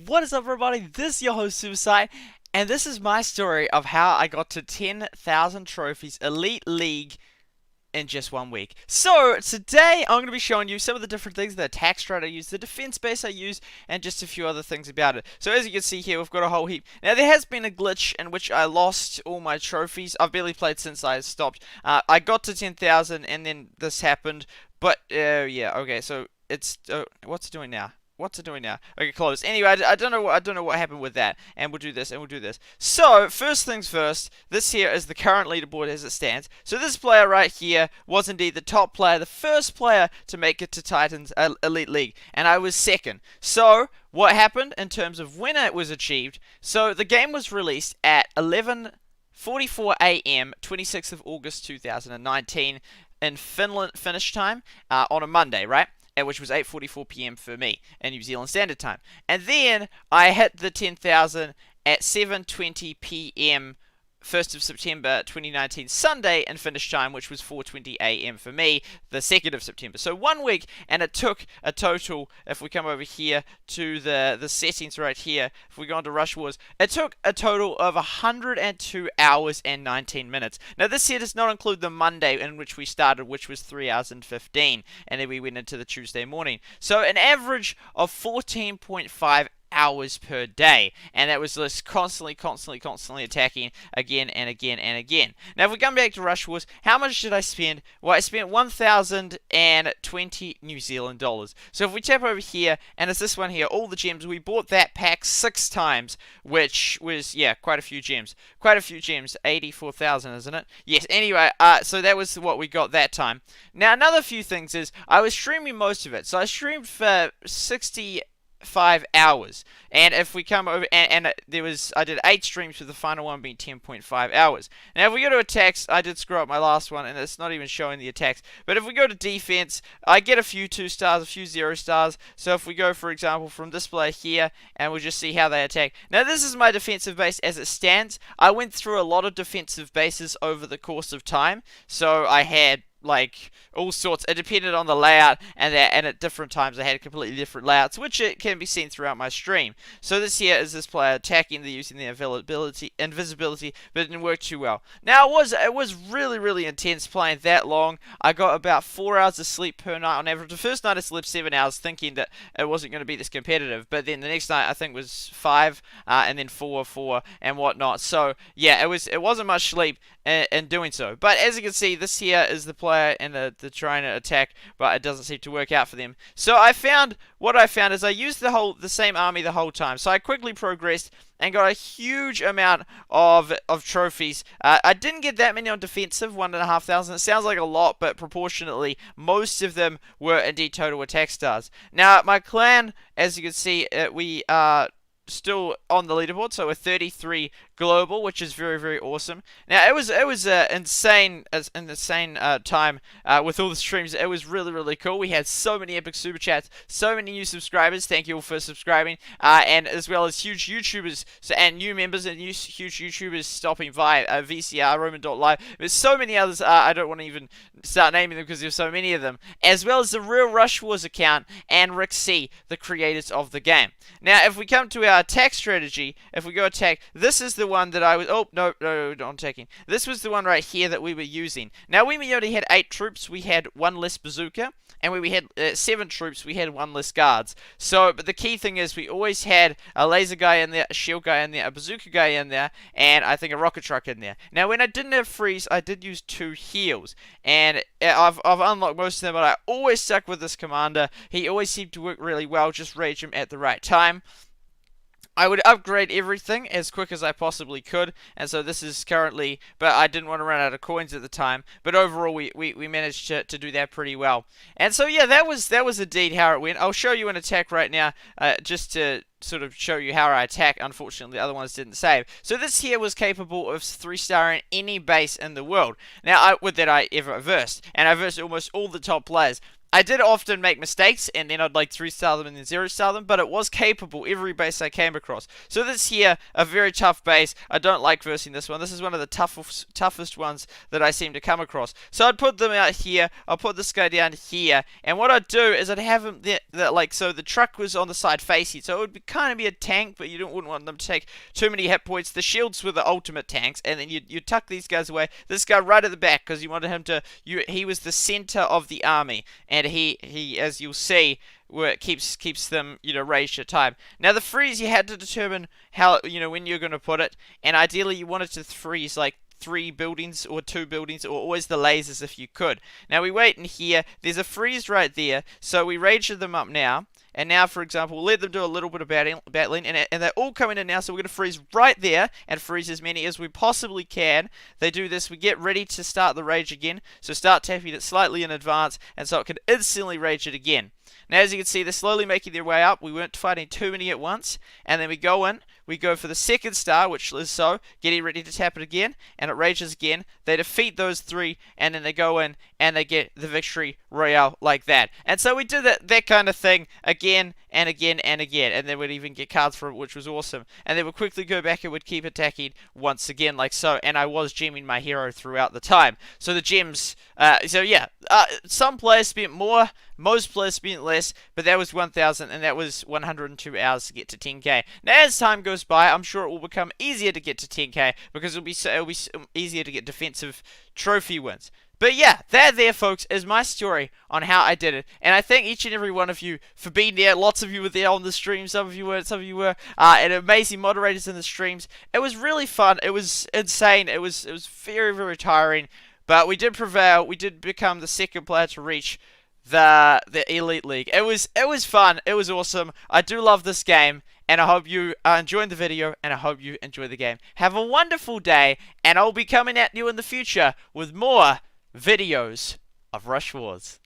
What is up, everybody? This is your host, Supercell, and this is my story of how I got to 10,000 trophies Elite League in just 1 week. So, today I'm going to be showing you some of the different things, the attack strat I use, the defense base I use, and just a few other things about it. So, as you can see here, we've got a whole heap. Now, there has been a glitch in which I lost all my trophies. I've barely played since I stopped. I got to 10,000, and then this happened. But, yeah, okay, so it's... what's it doing now? What's it doing now? Okay, close. Anyway, I don't know what happened with that. And we'll do this, and we'll do this. So, first things first, this here is the current leaderboard as it stands. So this player right here was indeed the top player, the first player to make it to Titans Elite League. And I was second. So, what happened in terms of when it was achieved? So, the game was released at 11:44 a.m., 26th of August 2019 in Finland, Finnish time, on a Monday, right? Which was 8:44 p.m. for me in New Zealand Standard Time. And then I hit the 10,000 at 7:20 p.m. 1st of September 2019 Sunday in Finnish time, which was 4:20 a.m. for me, the 2nd of September. So 1 week, and it took a total, if we come over here to the settings right here, if we go into Rush Wars, it took a total of 102 hours and 19 minutes. Now this here does not include the Monday in which we started, which was 3 hours and 15, and then we went into the Tuesday morning. So an average of 14.5 hours per day, and that was just constantly attacking again and again and again. Now if we come back to Rush Wars, how much did I spend? Well, I spent 1,020 New Zealand dollars. So if we tap over here, and it's this one here, all the gems, we bought that pack 6 times, which was, yeah, quite a few gems, 84,000, isn't it? Yes. Anyway, so that was what we got that time. Now another few things is I was streaming most of it, so I streamed for 65 hours, and if we come over and I did 8 streams with the final one being 10.5 hours. Now if we go to attacks, I did screw up my last one and it's not even showing the attacks, but if we go to defense, I get a few 2 stars, a few 0 stars. So if we go, for example, from this player here, and we'll just see how they attack. Now this is my defensive base as it stands. I went through a lot of defensive bases over the course of time, so I had like all sorts. It depended on the layout, and at different times I had completely different layouts, which it can be seen throughout my stream. So this here is this player attacking, they're using the invisibility, but it didn't work too well. Now it was really intense playing that long. I got about 4 hours of sleep per night on average. The first night I slept 7 hours, thinking that it wasn't going to be this competitive, but then the next night I think was 5, and then 4 and whatnot. So yeah, it wasn't much sleep in doing so. But as you can see, this here is the player and the trying to attack, but it doesn't seem to work out for them. So what I found is I used the same army the whole time. So I quickly progressed and got a huge amount of trophies. I didn't get that many on defensive, 1,500. It sounds like a lot, but proportionately, most of them were indeed total attack stars. Now, my clan, as you can see, we are still on the leaderboard, so we're 33 global, which is very awesome. Now it was insane time with all the streams. It was really cool. We had so many epic super chats, so many new subscribers. Thank you all for subscribing, and as well as huge YouTubers and new members and huge YouTubers stopping by. VCR, Roman.live. There's so many others. I don't want to even start naming them because there's so many of them, as well as the real Rush Wars account and Rick C, the creators of the game. Now if we come to our attack strategy, if we go attack, this is the one that I was, no, not attacking. This was the one right here that we were using. Now when we only had 8 troops, we had 1 less bazooka, and when we had 7 troops, we had 1 less guards. So, but the key thing is we always had a laser guy in there, a shield guy in there, a bazooka guy in there, and I think a rocket truck in there. Now when I didn't have freeze, I did use 2 heals, and I've unlocked most of them, but I always stuck with this commander. He always seemed to work really well, just rage him at the right time. I would upgrade everything as quick as I possibly could, and so this is currently, but I didn't want to run out of coins at the time, but overall we managed to do that pretty well. And so yeah, that was indeed how it went. I'll show you an attack right now, just to sort of show you how I attack. Unfortunately, the other ones didn't save. So this here was capable of 3-starring any base in the world. Now, that I ever versed, and I versed almost all the top players. I did often make mistakes, and then I'd like 3-star them and then 0-star them, but it was capable every base I came across. So this here, a very tough base. I don't like versing this one. This is one of the toughest ones that I seem to come across. So I'd put them out here. I'll put this guy down here, and what I'd do is I'd have him there, like, so the truck was on the side facing, so it would kind of be a tank, but you wouldn't want them to take too many hit points. The shields were the ultimate tanks, and then you tuck these guys away. This guy right at the back, because you wanted him to, he was the center of the army, and he as you'll see, where it keeps them, raised at time. Now the freeze, you had to determine how, when you're going to put it, and ideally you wanted to freeze like 3 buildings or 2 buildings, or always the lasers if you could. Now we wait in here, there's a freeze right there, so we rage them up now. And now, for example, we'll let them do a little bit of battling, and they're all coming in now, so we're going to freeze right there, and freeze as many as we possibly can. They do this, we get ready to start the rage again, so start tapping it slightly in advance, and so it can instantly rage it again. Now, as you can see, they're slowly making their way up. We weren't fighting too many at once, and then we go in, we go for the 2nd star, which is so, getting ready to tap it again, and it rages again. They defeat those 3, and then they go in, and they get the victory royale like that. And so we did that kind of thing again, and again, and again, and then we'd even get cards for it, which was awesome. And then we'd quickly go back and would keep attacking once again, like so, and I was gemming my hero throughout the time. So the gems, some players spent more, most players spent less, but that was 1,000, and that was 102 hours to get to 10k. Now, as time goes by, I'm sure it will become easier to get to 10k, because it'll be easier to get defensive trophy wins. But yeah, that there, folks, is my story on how I did it. And I thank each and every one of you for being there. Lots of you were there on the stream. Some of you were, and amazing moderators in the streams. It was really fun. It was insane. It was very, very tiring. But we did prevail. We did become the 2nd player to reach the Elite League. It was fun. It was awesome. I do love this game. And I hope you are enjoying the video, and I hope you enjoy the game. Have a wonderful day, and I'll be coming at you in the future with more videos of Rush Wars.